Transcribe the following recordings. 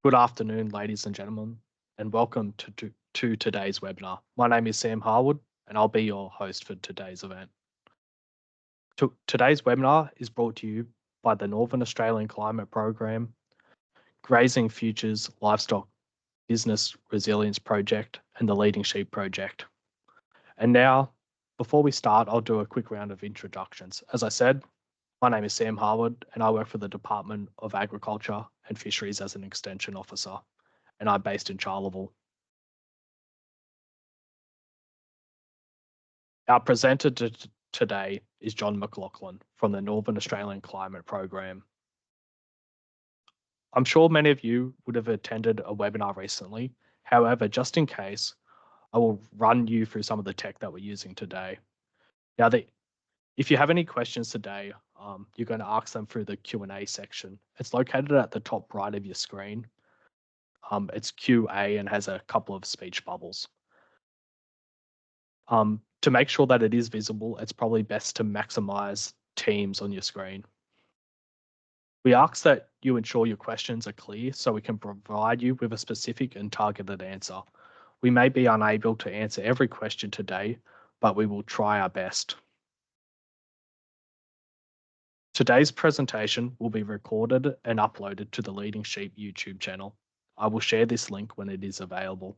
Good afternoon, ladies and gentlemen, and welcome to today's webinar. My name is Sam Harwood, and I'll be your host for today's event. Today's webinar is brought to you by the Northern Australian Climate Program, Grazing Futures Livestock Business Resilience Project, and the Leading Sheep Project. And now, before we start, I'll do a quick round of introductions. As I said, my name is Sam Harwood, and I work for the Department of Agriculture and Fisheries as an Extension Officer, and I'm based in Charleville. Our presenter today is John McLaughlin from the Northern Australian Climate Program. I'm sure many of you would have attended a webinar recently. However, just in case, I will run you through some of the tech that we're using today. Now, if you have any questions today, you're going to ask them through the Q&A section. It's located at the top right of your screen. It's QA and has a couple of speech bubbles. To make sure that it is visible, it's probably best to maximize Teams on your screen. We ask that you ensure your questions are clear so we can provide you with a specific and targeted answer. We may be unable to answer every question today, but we will try our best. Today's presentation will be recorded and uploaded to the Leading Sheep YouTube channel. I will share this link when it is available.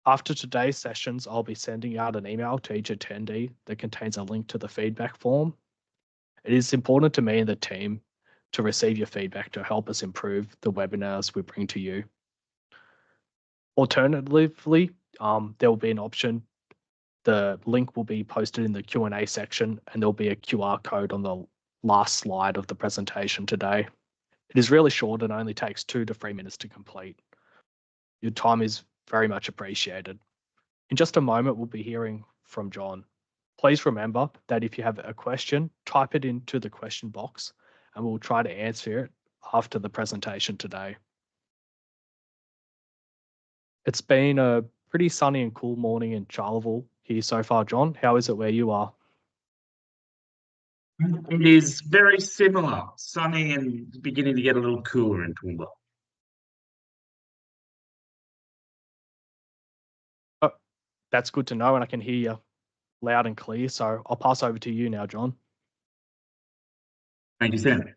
After today's sessions, I'll be sending out an email to each attendee that contains a link to the feedback form. It is important to me and the team to receive your feedback to help us improve the webinars we bring to you. Alternatively, there will be an option. The link will be posted in the Q&A section, and there'll be a QR code on the last slide of the presentation today. It is really short and only takes 2 to 3 minutes to complete. Your time is very much appreciated. In just a moment, we'll be hearing from John. Please remember that if you have a question, type it into the question box, and we'll try to answer it after the presentation today. It's been a pretty sunny and cool morning in Charleville here so far. John, how is it where you are? It is very similar, sunny and beginning to get a little cooler in Toowoomba. Oh, that's good to know, and I can hear you loud and clear, so I'll pass over to you now, John. Thank you, Sam.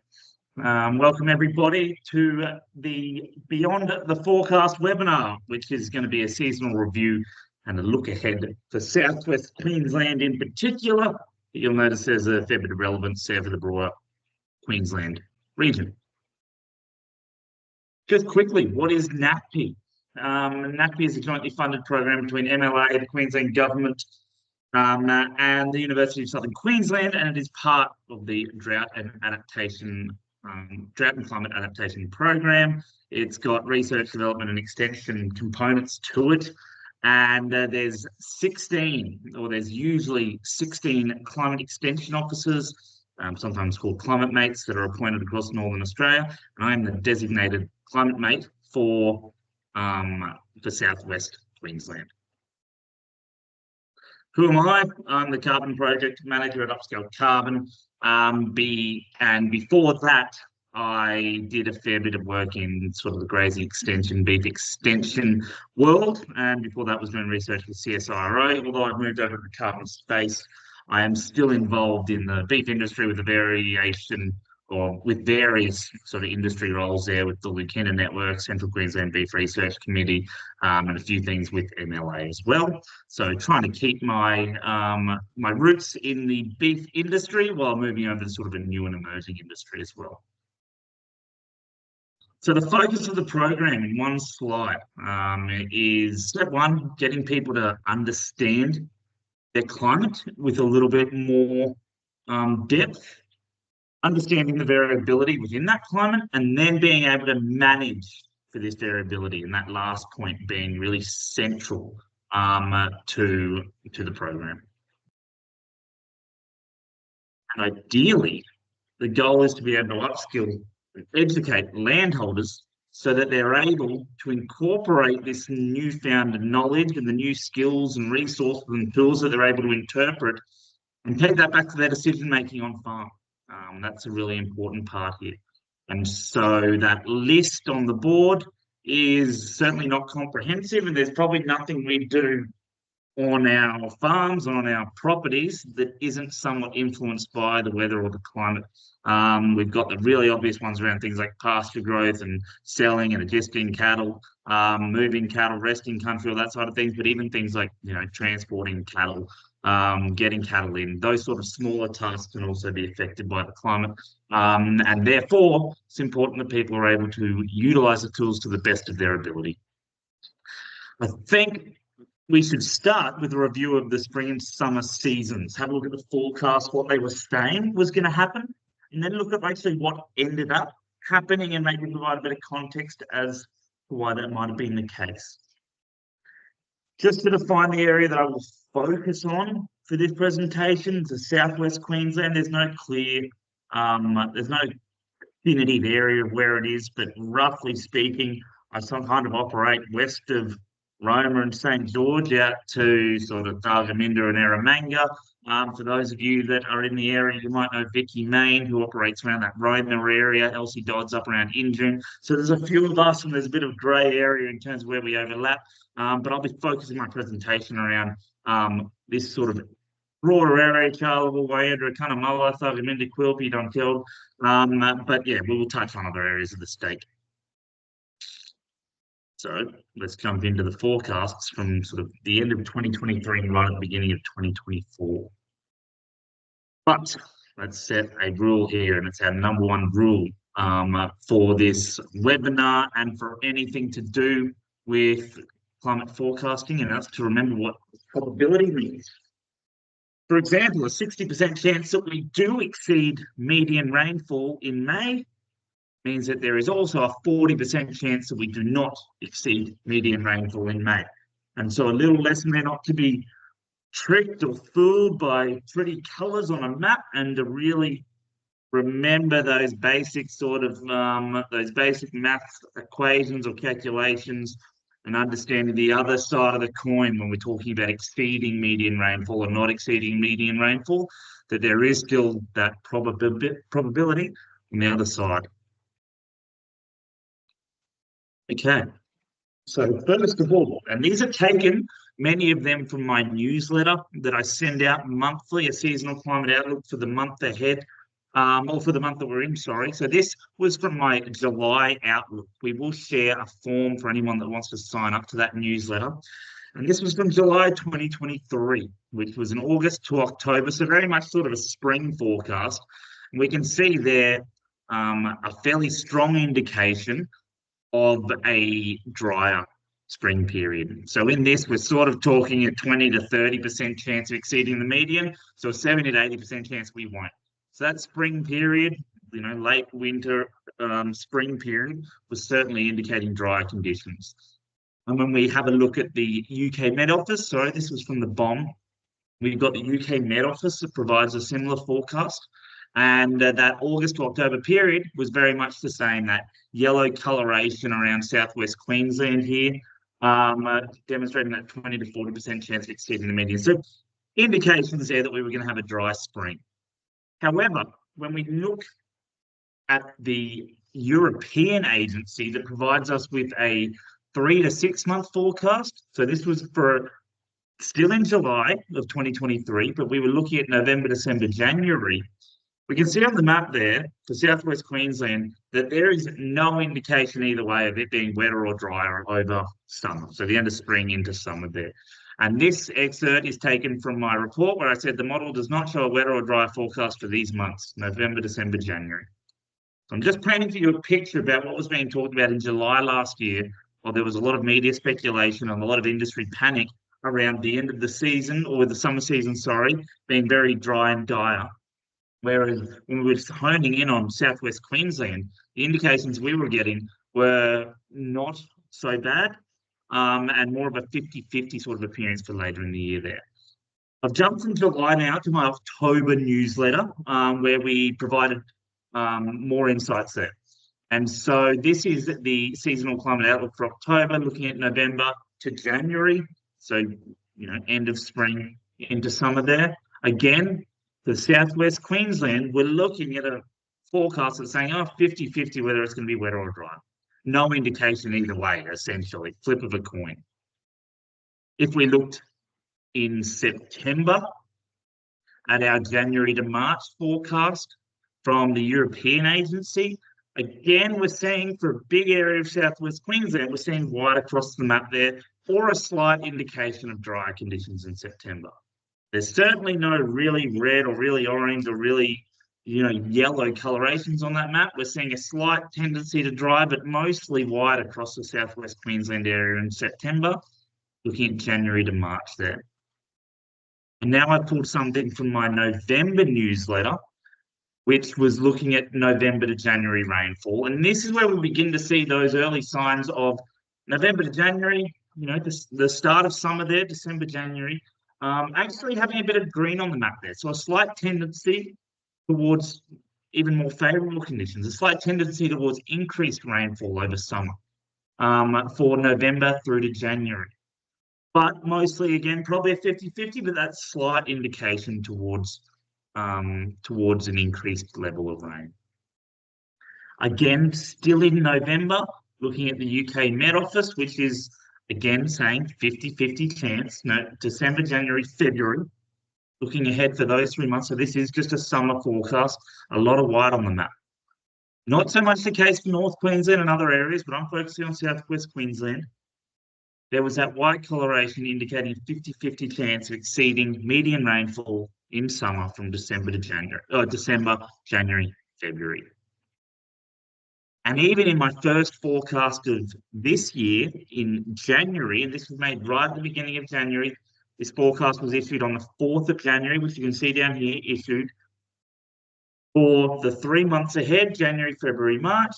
Welcome everybody to the Beyond the Forecast webinar, which is going to be a seasonal review and a look ahead for South West Queensland in particular. You'll notice there's a fair bit of relevance there for the broader Queensland region. Just quickly, what is NAPI? NAPI is a jointly funded program between MLA, the Queensland Government, and the University of Southern Queensland, and it is part of the Drought and Climate Adaptation Program. It's got research, development, and extension components to it. And there's usually 16 climate extension officers, sometimes called climate mates, that are appointed across Northern Australia. And I'm the designated climate mate for South West Queensland. Who am I? I'm the Carbon Project Manager at Upscale Carbon. And before that, I did a fair bit of work in sort of the grazing extension, beef extension world. And before that was doing research with CSIRO. Although I've moved over to the carbon space, I am still involved in the beef industry with various sort of industry roles there with the Lucena Network, Central Queensland Beef Research Committee, and a few things with MLA as well. So trying to keep my my roots in the beef industry while moving over to sort of a new and emerging industry as well. So the focus of the program in one slide is step one, getting people to understand their climate with a little bit more depth, understanding the variability within that climate, and then being able to manage for this variability. And that last point being really central to the program. And ideally, the goal is to be able to upskill and educate landholders so that they're able to incorporate this newfound knowledge and the new skills and resources and tools that they're able to interpret and take that back to their decision making on farm. That's a really important part here. And so that list on the board is certainly not comprehensive, and there's probably nothing we do on our farms, on our properties, that isn't somewhat influenced by the weather or the climate. We've got the really obvious ones around things like pasture growth and selling and adjusting cattle, moving cattle, resting country, all that sort of things. But even things like, transporting cattle, getting cattle in, those sort of smaller tasks can also be affected by the climate. And therefore, it's important that people are able to utilize the tools to the best of their ability. I think we should start with a review of the spring and summer seasons. Have a look at the forecast, what they were saying was going to happen, and then look at actually what ended up happening and maybe provide a bit of context as to why that might have been the case. Just to define the area that I will focus on for this presentation, the South West Queensland. There's no definitive area of where it is, but roughly speaking, I kind of operate west of Roma and St. George out to sort of Dargaminda and Eromanga. For those of you that are in the area, you might know Vicky Main, who operates around that Roma area, Elsie Dodds up around Injune. So there's a few of us, and there's a bit of grey area in terms of where we overlap. But I'll be focusing my presentation around this sort of broader area, Charleville, Wayandra, Cunnamulla, Dargaminda, Quilpie, Dunkeld. But yeah, we will touch on other areas of the state. So let's jump into the forecasts from sort of the end of 2023 and right at the beginning of 2024. But let's set a rule here, and it's our number one rule for this webinar and for anything to do with climate forecasting, and that's to remember what probability means. For example, a 60% chance that we do exceed median rainfall in May means that there is also a 40% chance that we do not exceed median rainfall in May. And so a little lesson there, not to be tricked or fooled by pretty colours on a map, and to really remember those basic those basic maths equations or calculations, and understanding the other side of the coin when we're talking about exceeding median rainfall or not exceeding median rainfall, that there is still that probability on the other side. Okay, so first of all, and these are taken, many of them, from my newsletter that I send out monthly, a seasonal climate outlook for the month ahead, or for the month that we're in, sorry. So this was from my July outlook. We will share a form for anyone that wants to sign up to that newsletter. And this was from July 2023, which was in August to October, so very much sort of a spring forecast. And we can see there a fairly strong indication of a drier spring period. So in this, we're sort of talking a 20 to 30% chance of exceeding the median, so a 70 to 80% chance we won't. So that spring period, late winter, spring period, was certainly indicating drier conditions. And when we have a look at the UK Met Office, sorry, this was from the BOM, we've got the UK Met Office that provides a similar forecast. And that August to October period was very much the same, that yellow coloration around southwest Queensland here, demonstrating that 20 to 40% chance of exceeding the median. So indications there that we were going to have a dry spring. However, when we look at the European agency that provides us with a 3 to 6 month forecast, so this was for still in July of 2023, but we were looking at November, December, January. We can see on the map there for southwest Queensland that there is no indication either way of it being wetter or drier over summer. So the end of spring into summer there. And this excerpt is taken from my report where I said the model does not show a wetter or drier forecast for these months, November, December, January. So I'm just painting for you a picture about what was being talked about in July last year, while there was a lot of media speculation and a lot of industry panic around the end of the season, or the summer season, sorry, being very dry and dire. Whereas when we were honing in on southwest Queensland, the indications we were getting were not so bad, and more of a 50-50 sort of appearance for later in the year there. I've jumped from July now to my October newsletter, where we provided more insights there. And so this is the seasonal climate outlook for October, looking at November to January. So, end of spring into summer there. Again, the southwest Queensland, we're looking at a forecasts are saying, oh, 50-50 whether it's going to be wet or dry. No indication either way, essentially. Flip of a coin. If we looked in September at our January to March forecast from the European agency, again, we're seeing for a big area of southwest Queensland, we're seeing white across the map there, or a slight indication of drier conditions in September. There's certainly no really red or really orange or really yellow colorations on that map. We're seeing a slight tendency to dry, but mostly white across the southwest Queensland area in September, looking at January to March there. And now I pulled something from my November newsletter, which was looking at November to January rainfall. And this is where we begin to see those early signs of November to January, the start of summer there, December, January, actually having a bit of green on the map there. So a slight tendency towards even more favourable conditions, a slight tendency towards increased rainfall over summer for November through to January. But mostly, again, probably a 50-50, but that slight indication towards an increased level of rain. Again, still in November, looking at the UK Met Office, which is, again, saying 50-50 chance, December, January, February, looking ahead for those 3 months. So this is just a summer forecast, a lot of white on the map. Not so much the case for North Queensland and other areas, but I'm focusing on southwest Queensland. There was that white coloration indicating a 50-50 chance of exceeding median rainfall in summer from December to January, January, February. And even in my first forecast of this year in January, and this was made right at the beginning of January, this forecast was issued on the 4th of January, which you can see down here, issued for the 3 months ahead, January, February, March.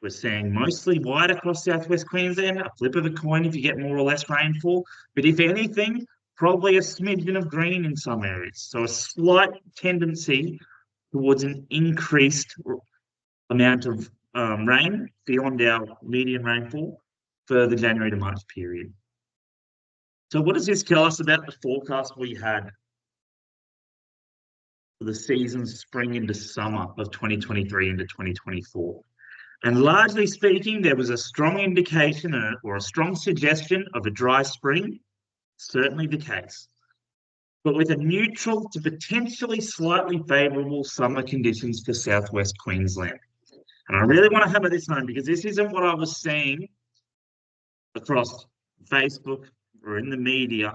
We're seeing mostly white across southwest Queensland, a flip of a coin if you get more or less rainfall. But if anything, probably a smidgen of green in some areas. So a slight tendency towards an increased amount of rain beyond our median rainfall for the January to March period. So what does this tell us about the forecast we had for the seasons spring into summer of 2023 into 2024? And largely speaking, there was a strong indication or a strong suggestion of a dry spring, certainly the case, but with a neutral to potentially slightly favourable summer conditions for southwest Queensland. And I really want to hammer this home because this isn't what I was seeing across Facebook or in the media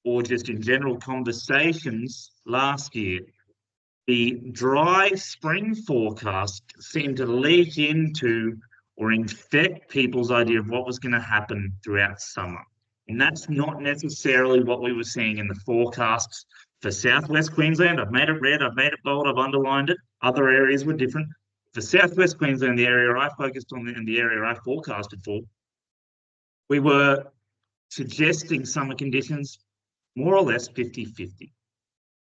or just in general conversations last year. The dry spring forecast seemed to leak into or infect people's idea of what was going to happen throughout summer. And that's not necessarily what we were seeing in the forecasts for southwest Queensland. I've made it red, I've made it bold, I've underlined it. Other areas were different. For southwest Queensland, the area I focused on and the area I forecasted for, we were suggesting summer conditions more or less 50-50.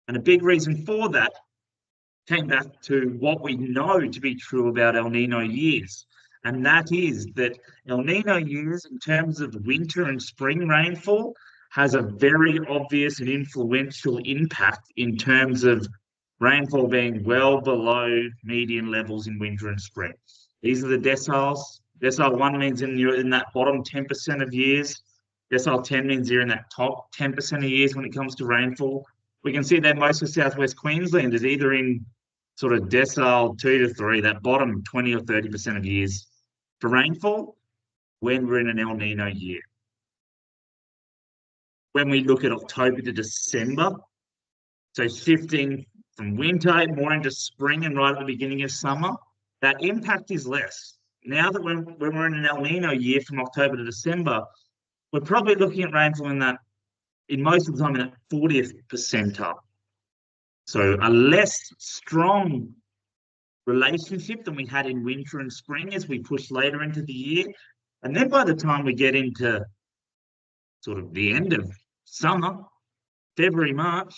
And a big reason for that came back to what we know to be true about El Nino years. And that is that El Nino years, in terms of winter and spring rainfall, has a very obvious and influential impact in terms of rainfall being well below median levels in winter and spring. These are the deciles. Decile 1 means you're in that bottom 10% of years. Decile 10 means you're in that top 10% of years when it comes to rainfall. We can see that most of southwest Queensland is either in sort of decile 2 to 3, that bottom 20 or 30% of years for rainfall when we're in an El Nino year. When we look at October to December, so shifting from winter more into spring and right at the beginning of summer, that impact is less. Now that when we're in an El Nino year from October to December, we're probably looking at rainfall in most of the time in that 40th percentile. So a less strong relationship than we had in winter and spring as we push later into the year. And then by the time we get into sort of the end of summer, February, March,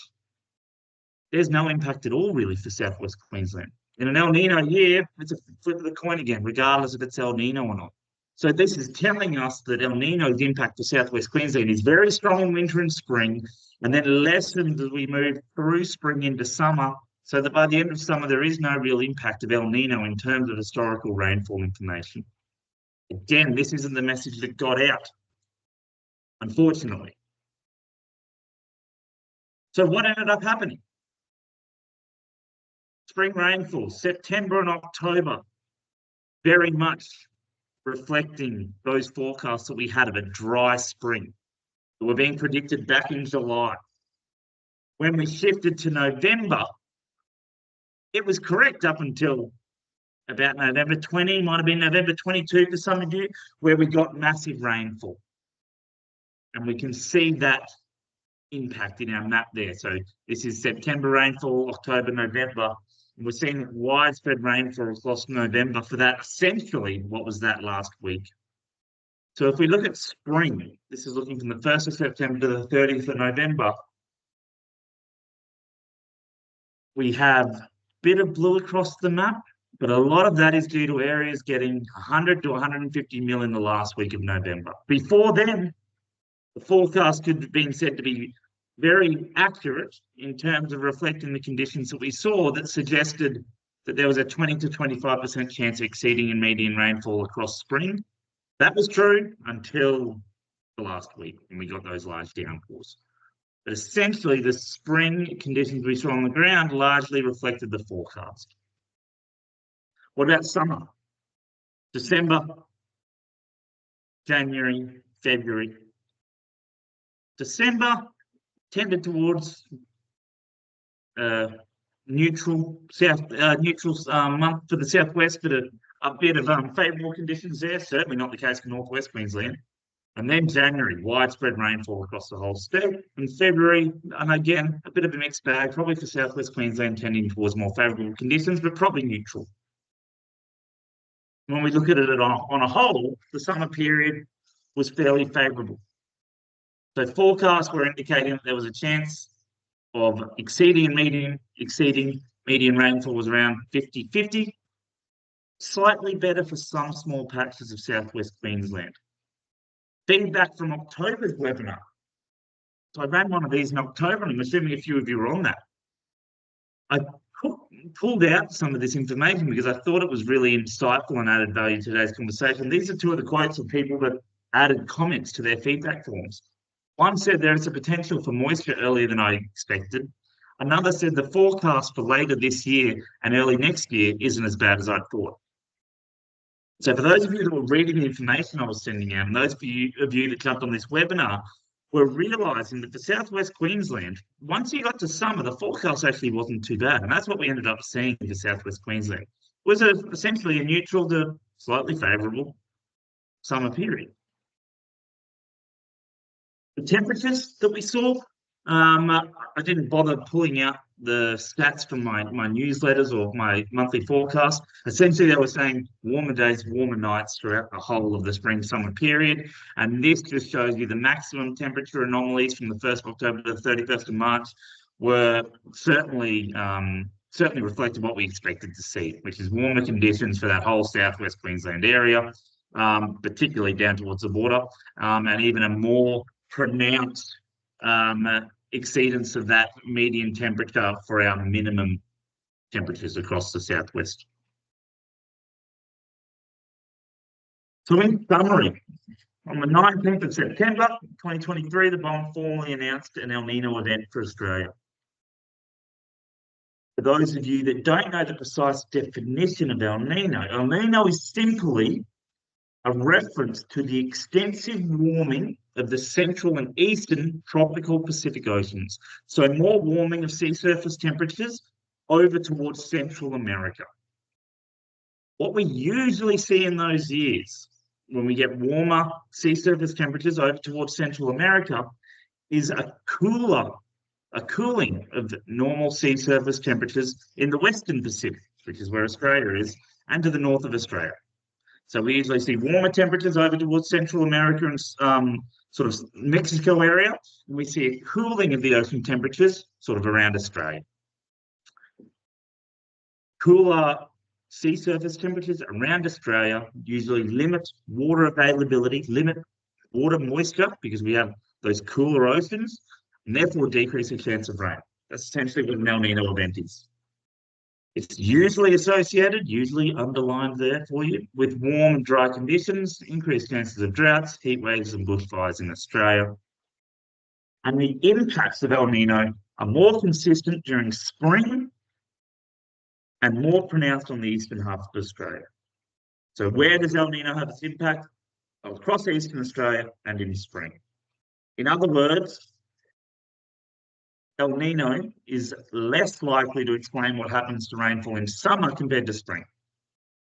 there's no impact at all really for southwest Queensland. In an El Nino year, it's a flip of the coin again, regardless if it's El Nino or not. So this is telling us that El Nino's impact to southwest Queensland is very strong in winter and spring, and then lessens as we move through spring into summer, so that by the end of summer, there is no real impact of El Nino in terms of historical rainfall information. Again, this isn't the message that got out, unfortunately. So what ended up happening? Spring rainfall, September and October, very much reflecting those forecasts that we had of a dry spring that were being predicted back in July. When we shifted to November, it was correct up until about November 20, might have been November 22 for some of you, where we got massive rainfall. And we can see that impact in our map there. So this is September rainfall, October, November. And we're seeing widespread rainfall across November for that, essentially, what was that last week. So if we look at spring, this is looking from the 1st of September to the 30th of November, we have a bit of blue across the map, but a lot of that is due to areas getting 100 to 150 mil in the last week of November. Before then, the forecast could have been said to be very accurate in terms of reflecting the conditions that we saw that suggested that there was a 20 to 25% chance of exceeding in median rainfall across spring. That was true until the last week when we got those large downpours. But essentially, the spring conditions we saw on the ground largely reflected the forecast. What about summer? December, January, February. December tended towards neutral month for the southwest, but a bit of favourable conditions there. Certainly not the case for northwest Queensland. And then January, widespread rainfall across the whole state. And February, and again, a bit of a mixed bag, probably for southwest Queensland tending towards more favourable conditions, but probably neutral. When we look at it on a whole, the summer period was fairly favourable. So forecasts were indicating that there was a chance of exceeding median rainfall was around 50-50, slightly better for some small patches of southwest Queensland. Feedback from October's webinar. So I ran one of these in October, and I'm assuming a few of you were on that. I pulled out some of this information because I thought it was really insightful and added value to today's conversation. These are two of the quotes of people that added comments to their feedback forms. One said there is a potential for moisture earlier than I expected. Another said the forecast for later this year and early next year isn't as bad as I thought. So for those of you that were reading the information I was sending out, and those of you that jumped on this webinar, were realising that for southwest Queensland, once you got to summer, the forecast actually wasn't too bad. And that's what we ended up seeing for southwest Queensland. It was essentially a neutral to slightly favourable summer period. The temperatures that we saw, I didn't bother pulling out the stats from my newsletters or my monthly forecast. Essentially, they were saying warmer days, warmer nights throughout the whole of the spring-summer period. And this just shows you the maximum temperature anomalies from the 1st of October to the 31st of March were certainly reflected what we expected to see, which is warmer conditions for that whole southwest Queensland area, particularly down towards the border, and even a more pronounced exceedance of that median temperature for our minimum temperatures across the southwest. So in summary, on the 19th of September 2023, the BOM formally announced an El Nino event for Australia. For those of you that don't know the precise definition of El Nino is simply a reference to the extensive warming of the central and eastern tropical Pacific Oceans. So more warming of sea surface temperatures over towards Central America. What we usually see in those years, when we get warmer sea surface temperatures over towards Central America, is a cooling of the normal sea surface temperatures in the Western Pacific, which is where Australia is, and to the north of Australia. So we usually see warmer temperatures over towards Central America and sort of Mexico area, and we see a cooling of the ocean temperatures sort of around Australia. Cooler sea surface temperatures around Australia usually limit water availability, limit water moisture, because we have those cooler oceans, and therefore decrease the chance of rain. That's essentially what an El Nino event is. It's usually associated, usually underlined there for you, with warm and dry conditions, increased chances of droughts, heat waves, and bushfires in Australia. And the impacts of El Nino are more consistent during spring and more pronounced on the eastern half of Australia. So where does El Nino have its impact? Across eastern Australia and in spring. In other words, El Nino is less likely to explain what happens to rainfall in summer compared to spring.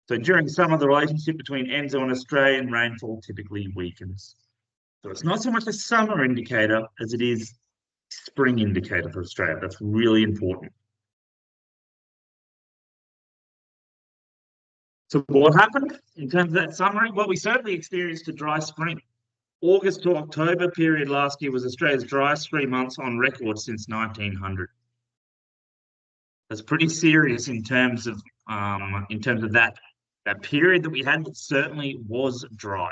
So during summer, the relationship between ENSO and Australian rainfall typically weakens. So it's not so much a summer indicator as it is spring indicator for Australia. That's really important. So what happened in terms of that summary? Well, we certainly experienced a dry spring. August to October period last year was Australia's driest 3 months on record since 1900. That's pretty serious in terms of that period that we had that certainly was dry.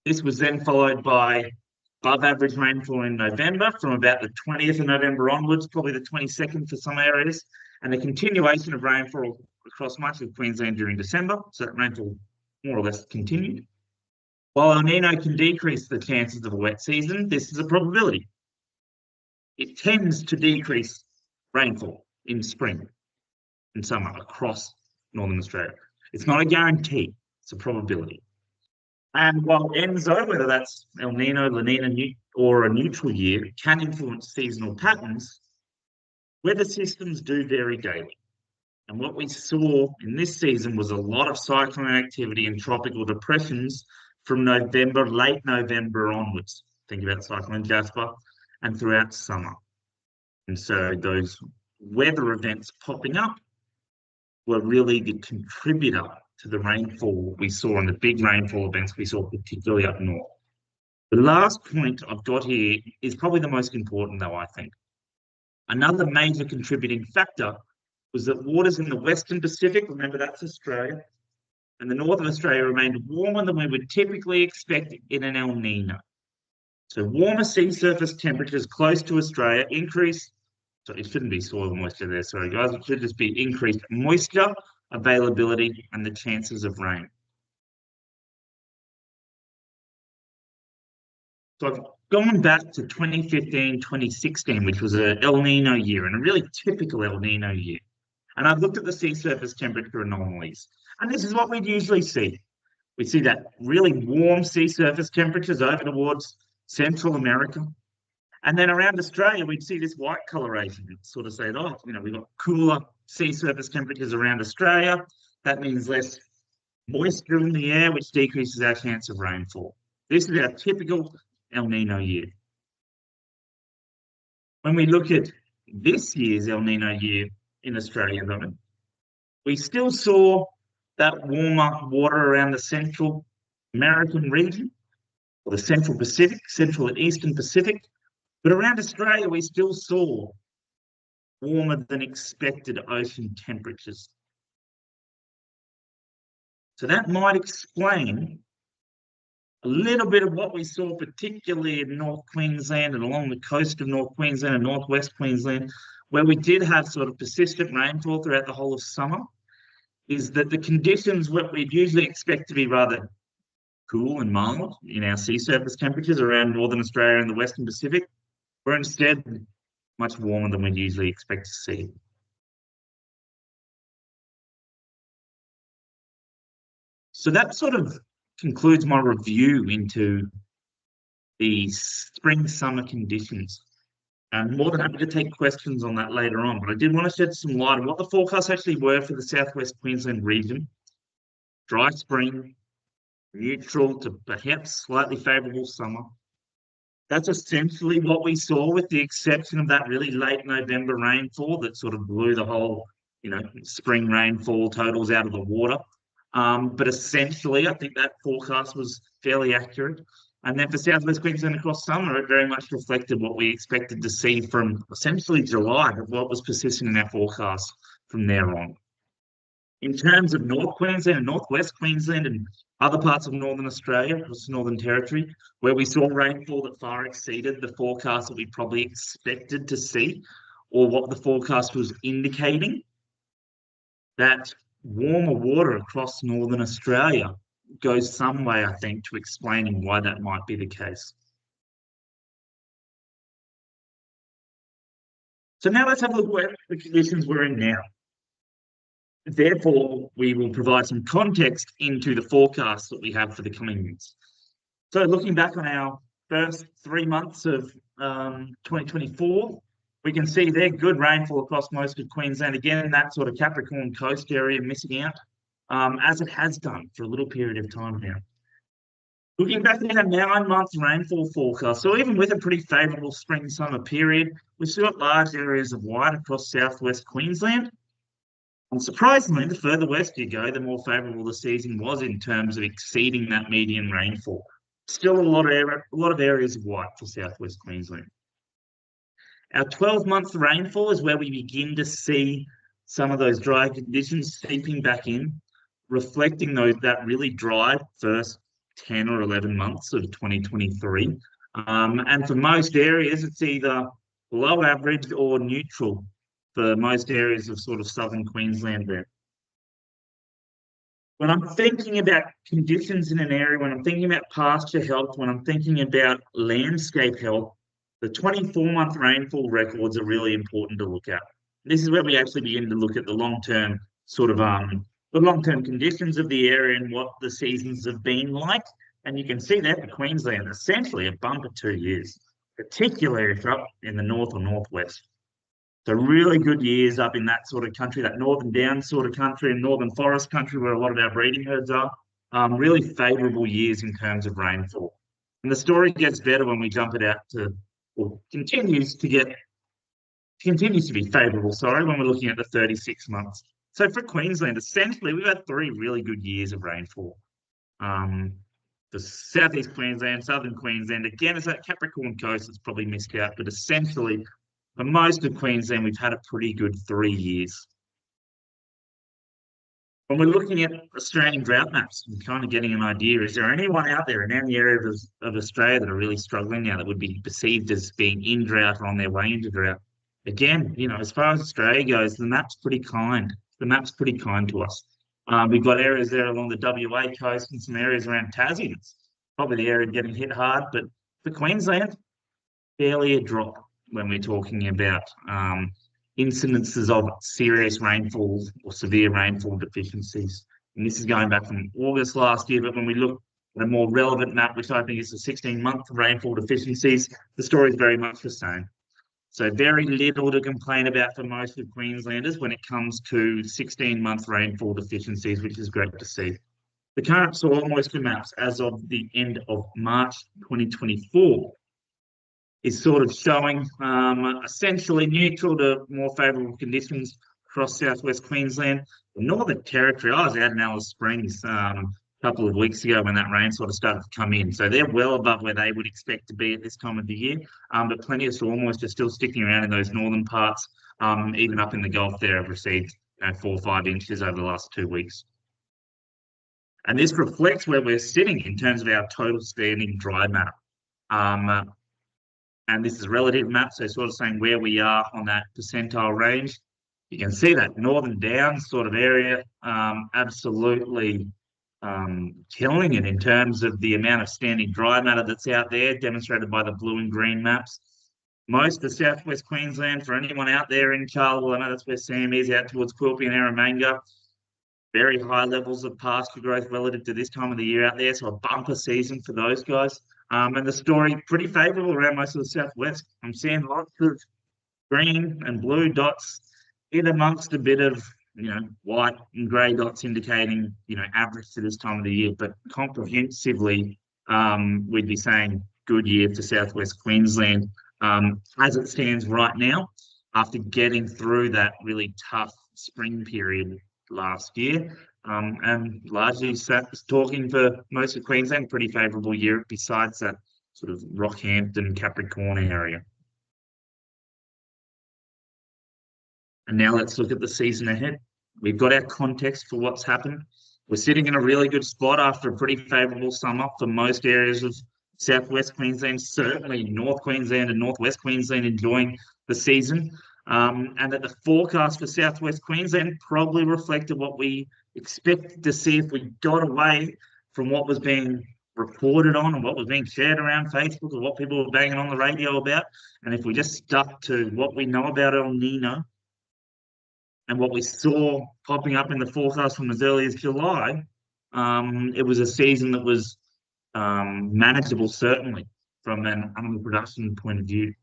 This was then followed by above average rainfall in November from about the 20th of November onwards, probably the 22nd for some areas, and a continuation of rainfall across much of Queensland during December. So that rainfall more or less continued. While El Nino can decrease the chances of a wet season, this is a probability. It tends to decrease rainfall in spring and summer across Northern Australia. It's not a guarantee, it's a probability. And while ENSO, whether that's El Nino, La Nina, or a neutral year, can influence seasonal patterns, weather systems do vary daily. And what we saw in this season was a lot of cyclone activity and tropical depressions from November, late November onwards. Think about Cyclone Jasper and throughout summer. And so those weather events popping up were really the contributor to the rainfall we saw and the big rainfall events we saw, particularly up north. The last point I've got here is probably the most important, though, I think. Another major contributing factor was that waters in the Western Pacific, remember that's Australia, and the north of Australia remained warmer than we would typically expect in an El Nino. So warmer sea surface temperatures close to Australia increase, so it shouldn't be soil moisture there, sorry guys, it should just be increased moisture, availability, and the chances of rain. So I've gone back to 2015, 2016, which was an El Nino year, and a really typical El Nino year. And I've looked at the sea surface temperature anomalies. And this is what we'd usually see. We see that really warm sea surface temperatures over towards Central America. And then around Australia, we'd see this white coloration. It sort of said, oh, we've got cooler sea surface temperatures around Australia. That means less moisture in the air, which decreases our chance of rainfall. This is our typical El Nino year. When we look at this year's El Nino year in Australia, though, we still saw that warmer water around the Central American region, or the Central Pacific, Central and Eastern Pacific. But around Australia, we still saw warmer than expected ocean temperatures. So that might explain a little bit of what we saw, particularly in North Queensland and along the coast of North Queensland and Northwest Queensland, where we did have sort of persistent rainfall throughout the whole of summer, is that the conditions what we'd usually expect to be rather cool and mild in our sea surface temperatures around Northern Australia and the Western Pacific were instead much warmer than we'd usually expect to see. So that sort of concludes my review into the spring-summer conditions. I'm more than happy to take questions on that later on, but I did want to shed some light on what the forecasts actually were for the South West Queensland region. Dry spring, neutral to perhaps slightly favourable summer. That's essentially what we saw, with the exception of that really late November rainfall that sort of blew the whole, spring rainfall totals out of the water. But essentially, I think that forecast was fairly accurate. And then for South West Queensland across summer, it very much reflected what we expected to see from essentially July, of what was persistent in our forecast from there on. In terms of North Queensland and Northwest Queensland and other parts of Northern Australia, across the Northern Territory, where we saw rainfall that far exceeded the forecast that we probably expected to see, or what the forecast was indicating, that warmer water across northern Australia goes some way, I think, to explaining why that might be the case. So now let's have a look at the conditions we're in now. Therefore, we will provide some context into the forecast that we have for the coming months. So looking back on our first 3 months of 2024, we can see there good rainfall across most of Queensland, again in that sort of Capricorn coast area missing out, as it has done for a little period of time now. Looking back at our 9-month rainfall forecast, so even with a pretty favourable spring-summer period, we've still got large areas of white across southwest Queensland. And surprisingly, the further west you go, the more favourable the season was in terms of exceeding that median rainfall. Still a lot of areas of white for southwest Queensland. Our 12-month rainfall is where we begin to see some of those dry conditions seeping back in, reflecting that really dry first 10 or 11 months of 2023. And for most areas, it's either below average or neutral for most areas of sort of southern Queensland there. When I'm thinking about conditions in an area, when I'm thinking about pasture health, when I'm thinking about landscape health, the 24-month rainfall records are really important to look at. This is where we actually begin to look at the long-term sort of the long-term conditions of the area and what the seasons have been like. And you can see that for Queensland, essentially a bumper 2 years, particularly if you're up in the north or northwest. So really good years up in that sort of country, that northern downs sort of country and northern forest country where a lot of our breeding herds are. Really favourable years in terms of rainfall. And the story gets better when we jump it out to, or continues to be favourable, when we're looking at the 36 months. So for Queensland, essentially, we've had 3 really good years of rainfall. The southeast Queensland, southern Queensland, again, it's that Capricorn coast that's probably missed out, but essentially, for most of Queensland, we've had a pretty good 3 years. When we're looking at Australian drought maps and kind of getting an idea, is there anyone out there in any area of Australia that are really struggling now that would be perceived as being in drought or on their way into drought? Again, as far as Australia goes, the map's pretty kind. The map's pretty kind to us. We've got areas there along the WA coast and some areas around Tassie. It's probably the area getting hit hard, but for Queensland, barely a drop when we're talking about incidences of serious rainfall or severe rainfall deficiencies. And this is going back from August last year, but when we look at a more relevant map, which I think is the 16-month rainfall deficiencies, the story is very much the same. So very little to complain about for most of Queenslanders when it comes to 16-month rainfall deficiencies, which is great to see. The current soil moisture maps as of the end of March 2024 is sort of showing essentially neutral to more favourable conditions across southwest Queensland. The Northern Territory, I was out in Alice Springs a couple of weeks ago when that rain sort of started to come in. So they're well above where they would expect to be at this time of the year, but plenty of soil moisture still sticking around in those northern parts, even up in the Gulf there have received 4 or 5 inches over the last 2 weeks. And this reflects where we're sitting in terms of our total standing dry matter. And this is a relative map, so sort of saying where we are on that percentile range. You can see that northern downs sort of area absolutely killing it in terms of the amount of standing dry matter that's out there, demonstrated by the blue and green maps. Most of southwest Queensland, for anyone out there in Charleville, I know that's where Sam is, out towards Quilpie and Eromanga, very high levels of pasture growth relative to this time of the year out there, so a bumper season for those guys. And the story pretty favourable around most of the southwest. I'm seeing lots of green and blue dots in amongst a bit of white and grey dots indicating average to this time of the year, but comprehensively we'd be saying good year for southwest Queensland as it stands right now, after getting through that really tough spring period last year. And largely talking for most of Queensland, pretty favourable year besides that sort of Rockhampton, Capricorn area. And now let's look at the season ahead. We've got our context for what's happened. We're sitting in a really good spot after a pretty favourable summer for most areas of southwest Queensland, certainly North Queensland and northwest Queensland enjoying the season. and that the forecast for South West Queensland probably reflected what we expected to see if we got away from what was being reported on and what was being shared around Facebook or what people were banging on the radio about. And if we just stuck to what we know about El Nino and what we saw popping up in the forecast from as early as July, it was a season that was manageable, certainly, from an animal production point of view.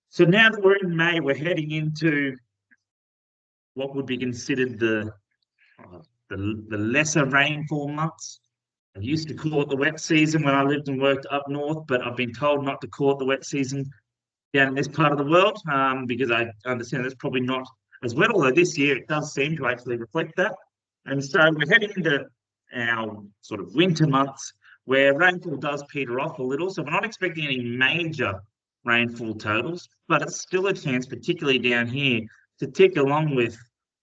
So now that we're in May, we're heading into what would be considered the lesser rainfall months. I used to call it the wet season when I lived and worked up north, but I've been told not to call it the wet season down in this part of the world because I understand it's probably not as wet, although this year it does seem to actually reflect that. And so we're heading into our sort of winter months where rainfall does peter off a little. So we're not expecting any major rainfall totals, but it's still a chance, particularly down here, to tick along with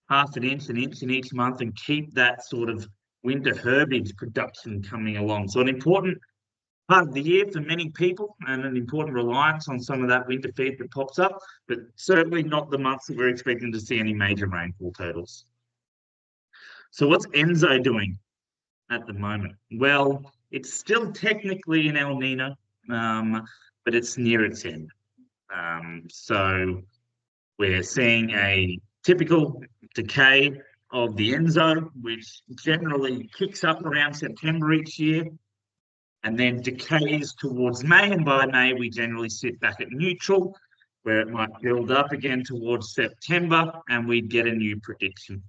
half an inch in each month and keep that sort of winter herbage production coming along. So an important part of the year for many people and an important reliance on some of that winter feed that pops up, but certainly not the months that we're expecting to see any major rainfall totals. So what's Enzo doing at the moment? Well, it's still technically an El Nino, but it's near its end. So we're seeing a typical decay of the Enzo, which generally kicks up around September each year and then decays towards May. And by May, we generally sit back at neutral, where it might build up again towards September and we'd get a new prediction.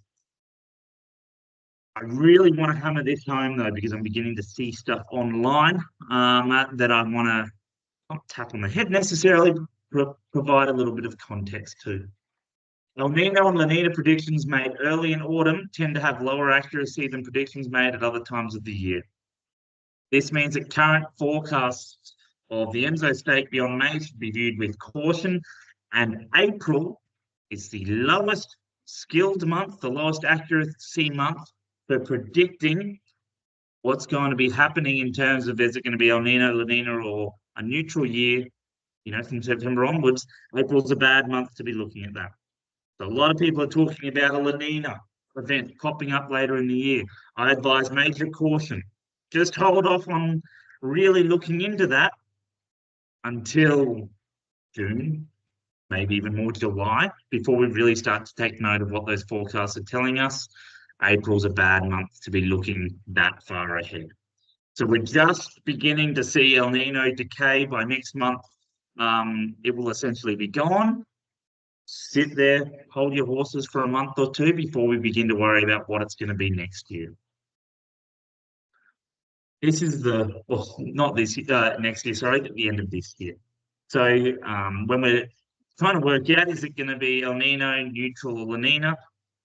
I really want to hammer this home, though, because I'm beginning to see stuff online that I want to not tap on the head necessarily, but provide a little bit of context to. El Nino and La Nina predictions made early in autumn tend to have lower accuracy than predictions made at other times of the year. This means that current forecasts of the Enzo state beyond May should be viewed with caution, and April is the lowest skilled month, the lowest accuracy month for predicting what's going to be happening in terms of is it going to be El Nino, La Nina, or a neutral year, from September onwards. April's a bad month to be looking at that. So a lot of people are talking about a La Nina event popping up later in the year. I advise major caution. Just hold off on really looking into that until June, maybe even more July, before we really start to take note of what those forecasts are telling us. April's a bad month to be looking that far ahead. So we're just beginning to see El Nino decay. By next month. It will essentially be gone. Sit there, hold your horses for a month or two before we begin to worry about what it's going to be next year. This is not this next year, sorry, at the end of this year. So when we're trying to work out, is it going to be El Nino, neutral, or La Nina?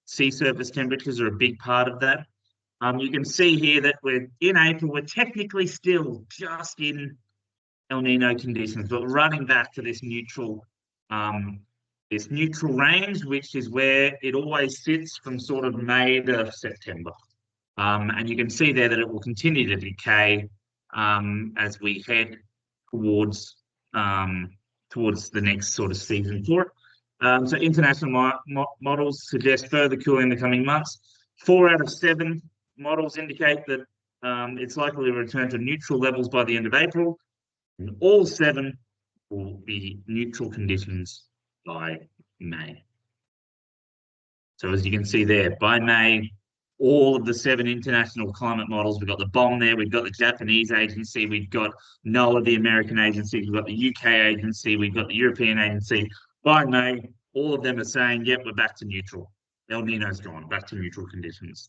Sea surface temperatures are a big part of that. You can see here that we're in April, we're technically still just in El Nino conditions, but running back to this neutral range, which is where it always sits from sort of May to September. And you can see there that it will continue to decay as we head towards the next sort of season for it. So international models suggest further cooling in the coming months. 4 out of 7 models indicate that it's likely to return to neutral levels by the end of April. And all 7 will be neutral conditions by May. So as you can see there, by May, all of the 7 international climate models, we've got the BOM there, we've got the Japanese agency, we've got NOAA, the American agency, we've got the UK agency, we've got the European agency. By May, all of them are saying, yep, we're back to neutral. El Nino's gone, back to neutral conditions.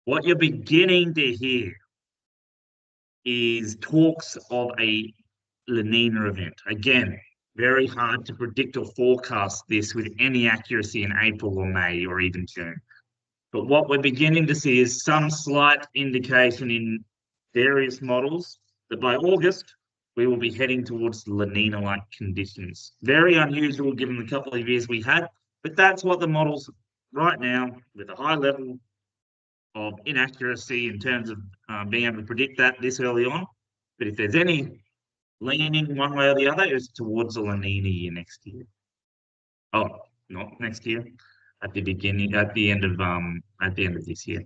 What you're beginning to hear is talks of a La Nina event. Again, very hard to predict or forecast this with any accuracy in April or May or even June. But what we're beginning to see is some slight indication in various models that by August, we will be heading towards La Nina-like conditions. Very unusual given the couple of years we had, but that's what the models right now, with a high level of inaccuracy in terms of being able to predict that this early on. But if there's any leaning one way or the other, it's towards a La Nina year next year. Oh, not next year. At the end of this year.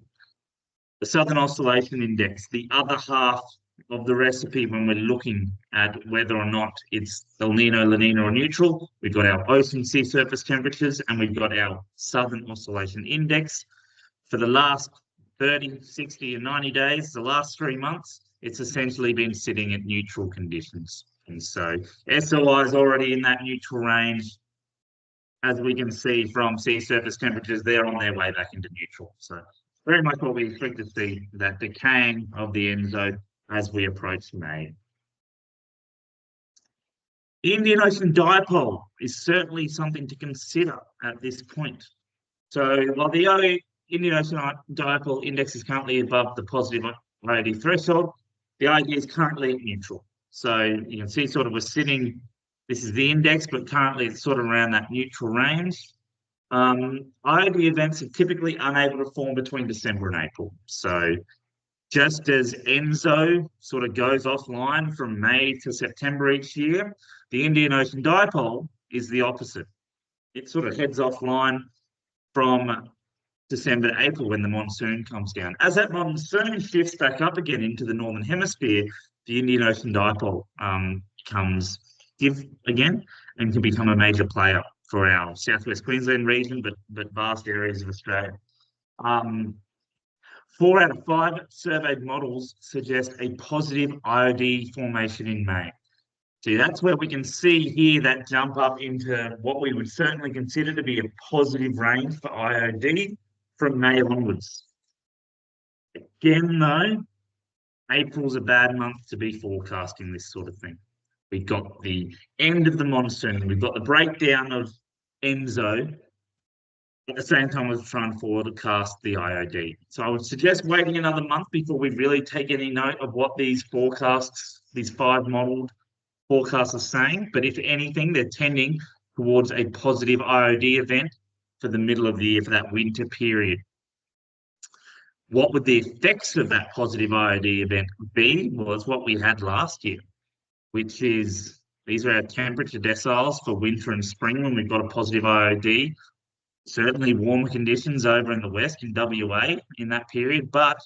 The Southern Oscillation Index, the other half of the recipe when we're looking at whether or not it's El Nino, La Nina, or neutral. We've got our ocean sea surface temperatures and we've got our Southern Oscillation Index. For the last 30, 60, and 90 days, the last 3 months, it's essentially been sitting at neutral conditions. And so SOI is already in that neutral range. As we can see from sea surface temperatures, they're on their way back into neutral. So very much what we expect to see, that decaying of the ENSO as we approach May. The Indian Ocean dipole is certainly something to consider at this point. So while the Indian Ocean dipole index is currently above the positive IOD threshold, the IOD is currently at neutral. So you can see sort of we're sitting, this is the index, but currently it's sort of around that neutral range. IOD events are typically unable to form between December and April. So just as ENSO sort of goes offline from May to September each year, the Indian Ocean dipole is the opposite. It sort of heads offline from December to April when the monsoon comes down. As that monsoon shifts back up again into the northern hemisphere, the Indian Ocean dipole comes again and can become a major player for our southwest Queensland region, but vast areas of Australia. 4 out of 5 surveyed models suggest a positive IOD formation in May. So that's where we can see here that jump up into what we would certainly consider to be a positive range for IOD from May onwards. Again, though, April's a bad month to be forecasting this sort of thing. We've got the end of the monsoon. We've got the breakdown of ENSO at the same time as trying to forecast the IOD. So I would suggest waiting another month before we really take any note of what these forecasts, these 5 modelled forecasts are saying. But if anything, they're tending towards a positive IOD event for the middle of the year, for that winter period. What would the effects of that positive IOD event be? Well, it's what we had last year, which is these are our temperature deciles for winter and spring when we've got a positive IOD. Certainly warmer conditions over in the west in WA in that period, but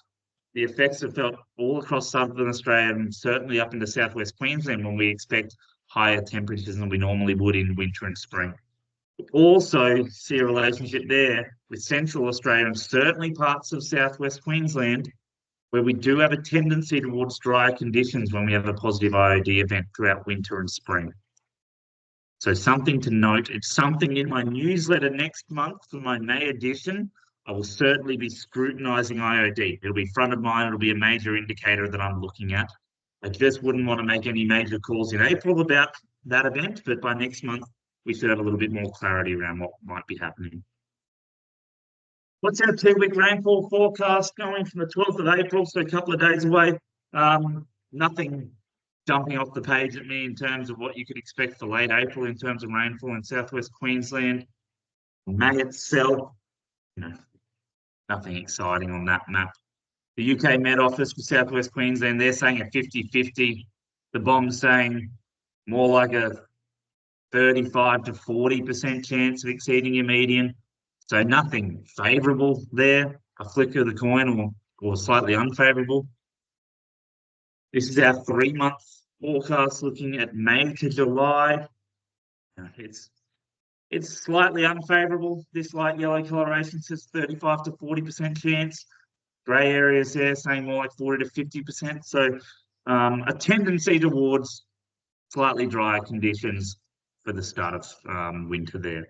the effects are felt all across southern Australia and certainly up into southwest Queensland when we expect higher temperatures than we normally would in winter and spring. We also see a relationship there with central Australia and certainly parts of southwest Queensland where we do have a tendency towards drier conditions when we have a positive IOD event throughout winter and spring. So something to note, it's something in my newsletter next month for my May edition. I will certainly be scrutinising IOD. It'll be front of mind, it'll be a major indicator that I'm looking at. I just wouldn't want to make any major calls in April about that event, but by next month, we should have a little bit more clarity around what might be happening. What's our 2-week rainfall forecast going from the 12th of April, so a couple of days away? Nothing jumping off the page at me in terms of what you could expect for late April in terms of rainfall in southwest Queensland. May itself, nothing exciting on that map. The UK Met Office for southwest Queensland, they're saying a 50-50. The BOM's saying more like a 35 to 40% chance of exceeding your median. So nothing favourable there, a flick of the coin or slightly unfavourable. This is our 3-month forecast looking at May to July. It's slightly unfavourable. This light yellow coloration says 35 to 40% chance. Grey areas there saying more like 40 to 50%. So a tendency towards slightly drier conditions for the start of winter there.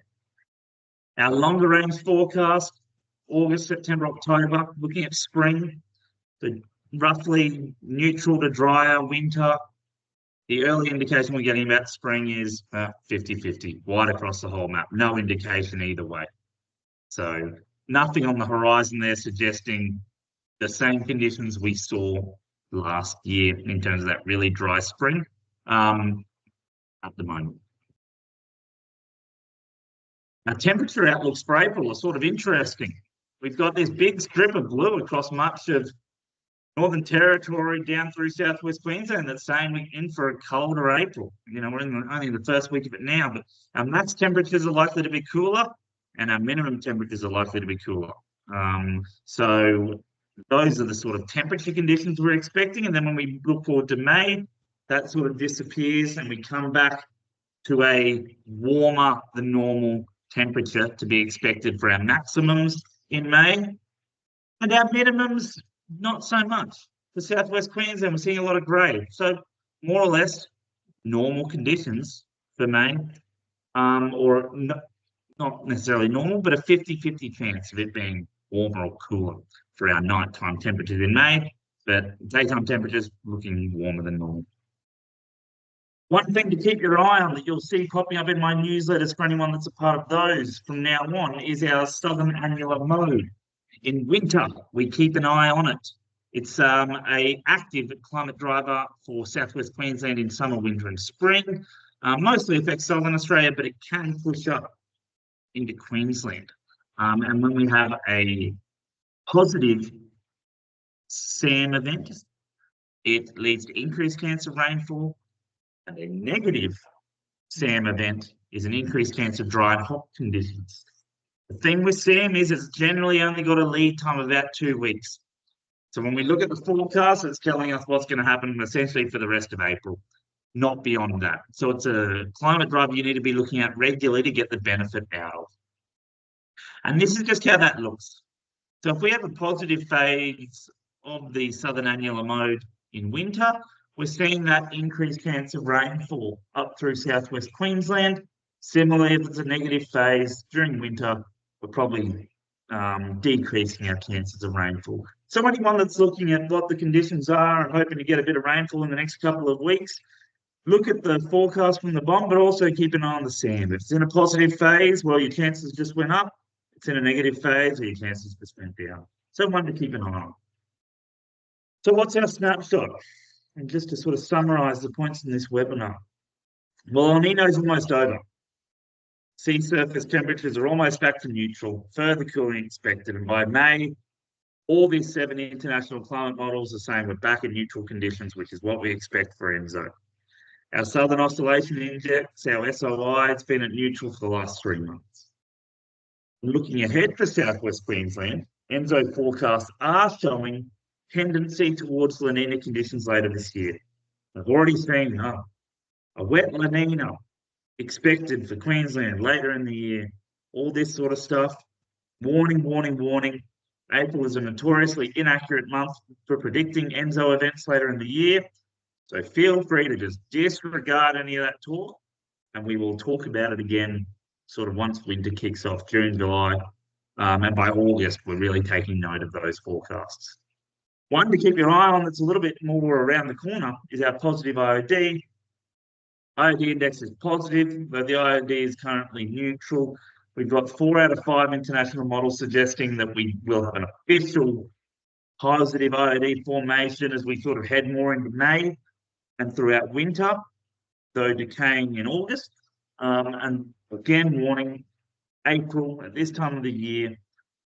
Our longer range forecast, August, September, October, looking at spring, the roughly neutral to drier winter. The early indication we're getting about spring is 50-50, wide across the whole map. No indication either way. So nothing on the horizon there suggesting the same conditions we saw last year in terms of that really dry spring at the moment. Our temperature outlooks for April are sort of interesting. We've got this big strip of blue across much of Northern Territory down through South West Queensland that's saying we're in for a colder April. We're only in the first week of it now, but our max temperatures are likely to be cooler and our minimum temperatures are likely to be cooler. So those are the sort of temperature conditions we're expecting. And then when we look forward to May, that sort of disappears and we come back to a warmer than normal temperature to be expected for our maximums in May. And our minimums, not so much. For South West Queensland, we're seeing a lot of grey. So more or less normal conditions for May, or not necessarily normal, but a 50-50 chance of it being warmer or cooler for our nighttime temperatures in May, but daytime temperatures looking warmer than normal. One thing to keep your eye on that you'll see popping up in my newsletters for anyone that's a part of those from now on is our southern annular mode. In winter, we keep an eye on it. It's a active climate driver for South West Queensland in summer, winter and spring. Mostly affects southern Australia, but it can push up into Queensland. And when we have a positive SAM event, it leads to increased chance of rainfall, and a negative SAM event is an increased chance of dry and hot conditions. The thing with SAM is it's generally only got a lead time of about 2 weeks. So when we look at the forecast, it's telling us what's going to happen essentially for the rest of April, not beyond that. So it's a climate driver you need to be looking at regularly to get the benefit out of. And this is just how that looks. So if we have a positive phase of the southern annular mode in winter, we're seeing that increased chance of rainfall up through southwest Queensland. Similarly, if it's a negative phase during winter, we're probably decreasing our chances of rainfall. So anyone that's looking at what the conditions are and hoping to get a bit of rainfall in the next couple of weeks, look at the forecast from the BOM, but also keep an eye on the SAM. If it's in a positive phase, well, your chances just went up. If it's in a negative phase, your chances just went down. So one to keep an eye on. So what's our snapshot? And just to sort of summarise the points in this webinar. Well, El Nino is almost over. Sea surface temperatures are almost back to neutral, further cooling expected, and by May, all these 7 international climate models are saying we're back in neutral conditions, which is what we expect for ENSO. Our Southern Oscillation Index, our SOI, it's been at neutral for the last 3 months. Looking ahead for Southwest Queensland, ENSO forecasts are showing tendency towards La Nina conditions later this year. I've already seen a wet La Nina expected for Queensland later in the year. All this sort of stuff. Warning, warning, warning. April is a notoriously inaccurate month for predicting ENSO events later in the year. So feel free to just disregard any of that talk, and we will talk about it again sort of once winter kicks off, June, July, and by August, we're really taking note of those forecasts. One to keep your eye on that's a little bit more around the corner is our positive IOD. IOD index is positive, but the IOD is currently neutral. We've got 4 out of 5 international models suggesting that we will have an official positive IOD formation as we sort of head more into May and throughout winter, though decaying in August. And again, warning, April, at this time of the year,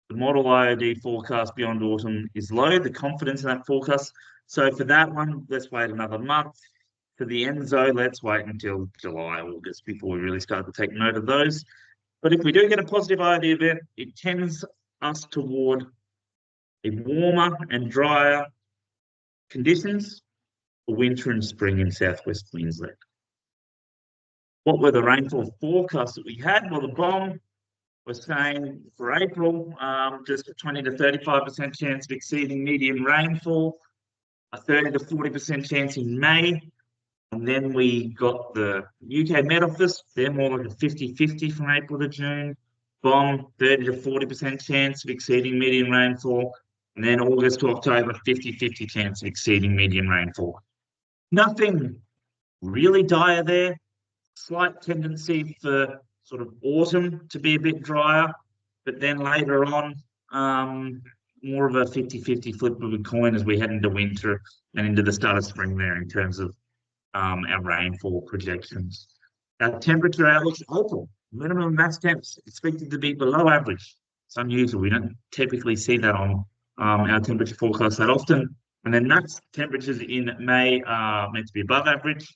the model IOD forecast beyond autumn is low, the confidence in that forecast. So for that one, let's wait another month. For the ENSO, let's wait until July, August before we really start to take note of those. But if we do get a positive IOD event, it tends us toward a warmer and drier conditions for winter and spring in southwest Queensland. What were the rainfall forecasts that we had? Well, the BOM was saying for April, just a 20 to 35% chance of exceeding median rainfall, a 30 to 40% chance in May. And then we got the UK Met Office, they're more like a 50-50 from April to June. BOM, 30 to 40% chance of exceeding median rainfall. And then August to October, 50-50 chance of exceeding median rainfall. Nothing really dire there. Slight tendency for sort of autumn to be a bit drier, but then later on, more of a 50-50 flip of a coin as we head into winter and into the start of spring there in terms of our rainfall projections. Our temperature outlook for April, minimum max temps expected to be below average. It's unusual. We don't typically see that on our temperature forecast that often. And then max temperatures in May are meant to be above average,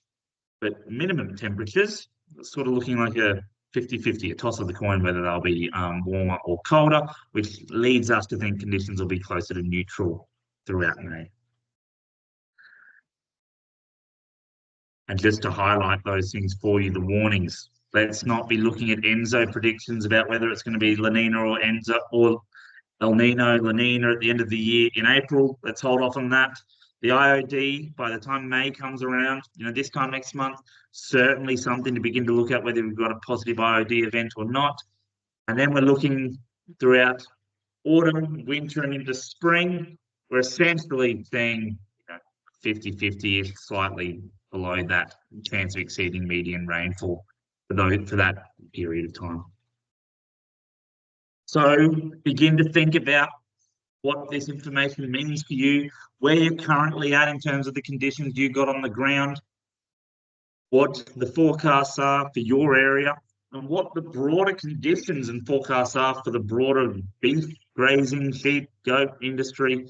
but minimum temperatures sort of looking like a 50-50, a toss of the coin, whether they'll be warmer or colder, which leads us to think conditions will be closer to neutral throughout May. And just to highlight those things for you, the warnings. Let's not be looking at ENSO predictions about whether it's going to be La Nina or ENSO or El Nino, La Nina at the end of the year in April. Let's hold off on that. The IOD, by the time May comes around, this time next month, certainly something to begin to look at whether we've got a positive IOD event or not. And then we're looking throughout autumn, winter, and into spring. We're essentially seeing 50-50-ish, slightly below that chance of exceeding median rainfall for that period of time. So begin to think about what this information means for you, where you're currently at in terms of the conditions you got on the ground, what the forecasts are for your area, and what the broader conditions and forecasts are for the broader beef, grazing, sheep, goat industry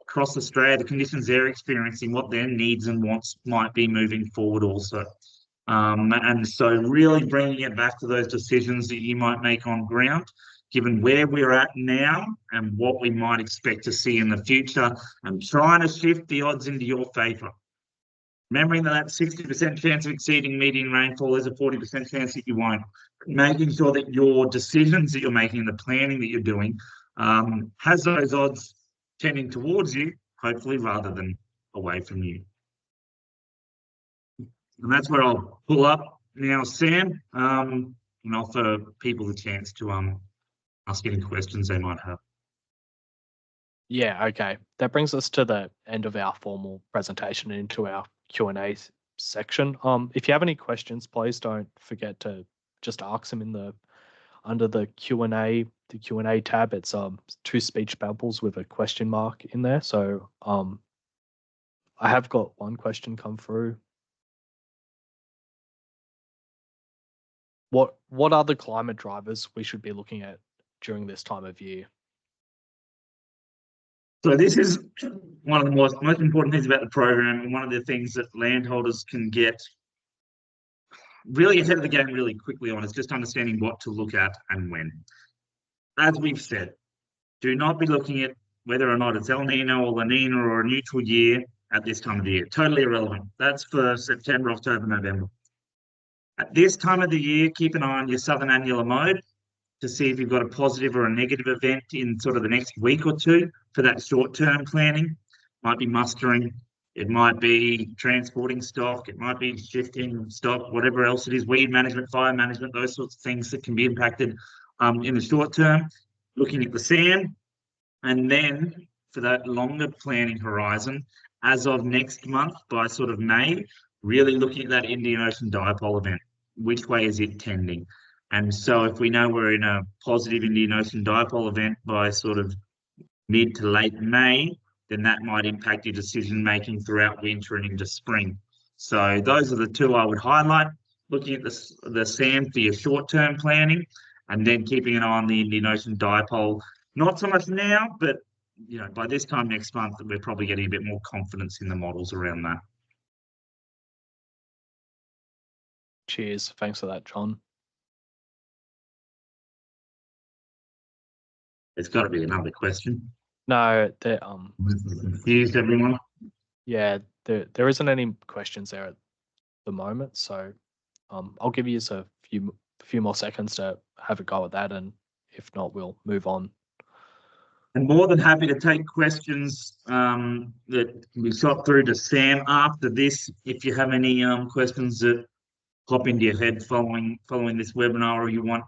across Australia, the conditions they're experiencing, what their needs and wants might be moving forward also. And so really bringing it back to those decisions that you might make on ground, given where we're at now and what we might expect to see in the future, and trying to shift the odds into your favour. Remembering that 60% chance of exceeding median rainfall is a 40% chance that you won't. Making sure that your decisions that you're making, the planning that you're doing, has those odds tending towards you, hopefully, rather than away from you. And that's where I'll pull up now, Sam, and offer people the chance to ask any questions they might have. Yeah, okay. That brings us to the end of our formal presentation and into our Q&A section. If you have any questions, please don't forget to just ask them under the Q&A tab. It's two speech bubbles with a question mark in there. So I have got one question come through. What are the climate drivers we should be looking at during this time of year? So this is one of the most important things about the program, and one of the things that landholders can get really ahead of the game really quickly on, is just understanding what to look at and when. As we've said, do not be looking at whether or not it's El Nino or La Nina or a neutral year at this time of the year. Totally irrelevant. That's for September, October, November. At this time of the year, keep an eye on your southern annular mode to see if you've got a positive or a negative event in sort of the next week or two for that short-term planning. Might be mustering, it might be transporting stock, it might be shifting stock, whatever else it is, weed management, fire management, those sorts of things that can be impacted in the short term. Looking at the SAM, and then for that longer planning horizon, as of next month by sort of May, really looking at that Indian Ocean dipole event. Which way is it tending? And so if we know we're in a positive Indian Ocean dipole event by sort of mid to late May, then that might impact your decision making throughout winter and into spring. So those are the two I would highlight. Looking at the SAM for your short-term planning, and then keeping an eye on the Indian Ocean dipole. Not so much now, but by this time next month, we're probably getting a bit more confidence in the models around that. Cheers. Thanks for that, John. There's got to be another question. No, Confused everyone? Yeah, there isn't any questions there at the moment, so I'll give you a few more seconds to have a go at that, and if not, we'll move on. And more than happy to take questions that can be shot through to Sam after this. If you have any questions that pop into your head following this webinar, or you want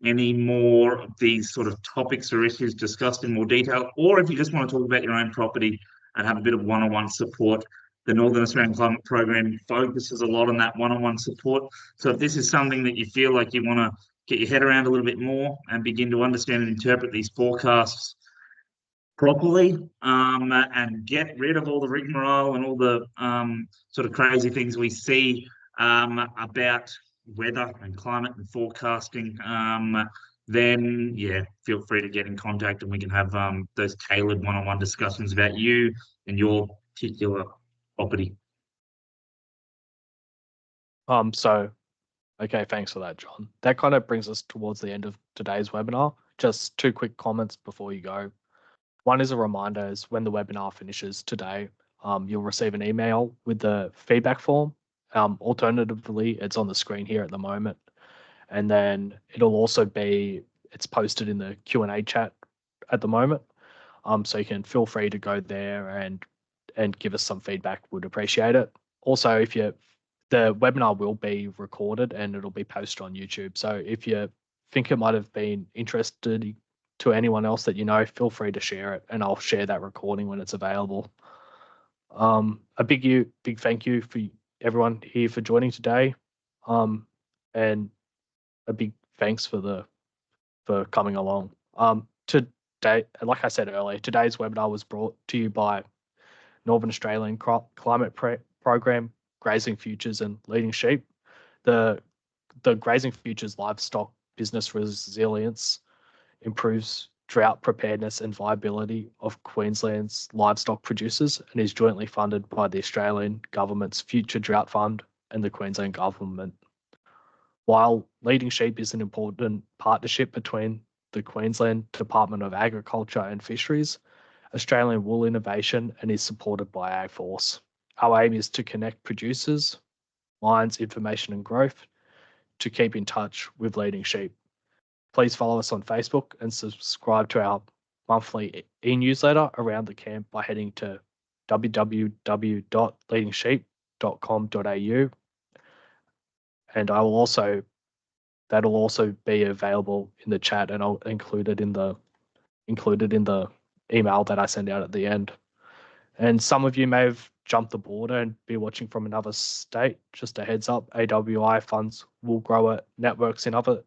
any more of these sort of topics or issues discussed in more detail, or if you just want to talk about your own property and have a bit of one-on-one support, the Northern Australian Climate Program focuses a lot on that one-on-one support. So if this is something that you feel like you want to get your head around a little bit more and begin to understand and interpret these forecasts properly, and get rid of all the rigmarole and all the sort of crazy things we see about weather and climate and forecasting, then yeah, feel free to get in contact and we can have those tailored one-on-one discussions about you and your particular property. So okay, thanks for that, John. That kind of brings us towards the end of today's webinar. Just two quick comments before you go. One is a reminder is when the webinar finishes today, you'll receive an email with the feedback form. Alternatively, it's on the screen here at the moment. And then it'll also be, it's posted in the Q&A chat at the moment. So you can feel free to go there and give us some feedback. Would appreciate it. Also, the webinar will be recorded and it'll be posted on YouTube. So if you think it might have been interested to anyone else that you know, feel free to share it, and I'll share that recording when it's available. A big thank you for everyone here for joining today, and a big thanks for coming along. Today, like I said earlier, today's webinar was brought to you by Northern Australian Climate Program, Grazing Futures and Leading Sheep. The Grazing Futures livestock business resilience improves drought preparedness and viability of Queensland's livestock producers and is jointly funded by the Australian Government's Future Drought Fund and the Queensland Government. While Leading Sheep is an important partnership between the Queensland Department of Agriculture and Fisheries, Australian Wool Innovation, and is supported by AgForce. Our aim is to connect producers, mines, information and growth to keep in touch with Leading Sheep. Please follow us on Facebook and subscribe to our monthly e-newsletter around the camp by heading to www.leadingsheep.com.au. And that'll also be available in the chat, and I'll include it in the email that I send out at the end. And some of you may have jumped the border and be watching from another state. Just a heads up, AWI funds will grow at networks in other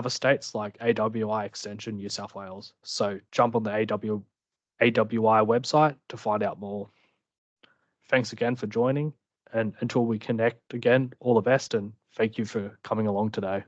states like AWI Extension New South Wales. So jump on the AWI website to find out more. Thanks again for joining, and until we connect again, all the best, and thank you for coming along today.